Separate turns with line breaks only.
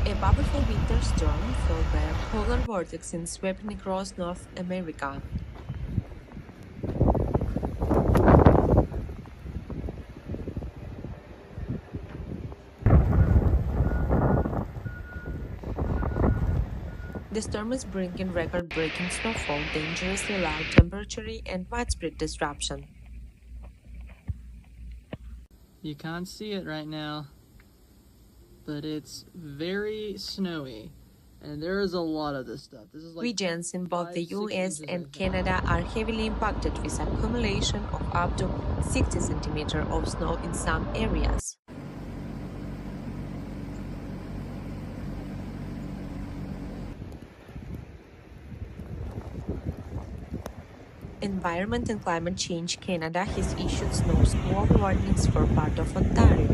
A powerful winter storm fueled by a polar vortex is sweeping across North America. The storm is bringing record-breaking snowfall, dangerously loud temperature, and widespread disruption.
You can't see it right now, but it's very snowy, and there is a lot of this stuff. This is like
Regions in both the
5, 6
US
inches, I
and
think.
Canada are heavily impacted with accumulation of up to 60 centimeters of snow in some areas. Environment and Climate Change Canada has issued snowstorm warnings for part of Ontario.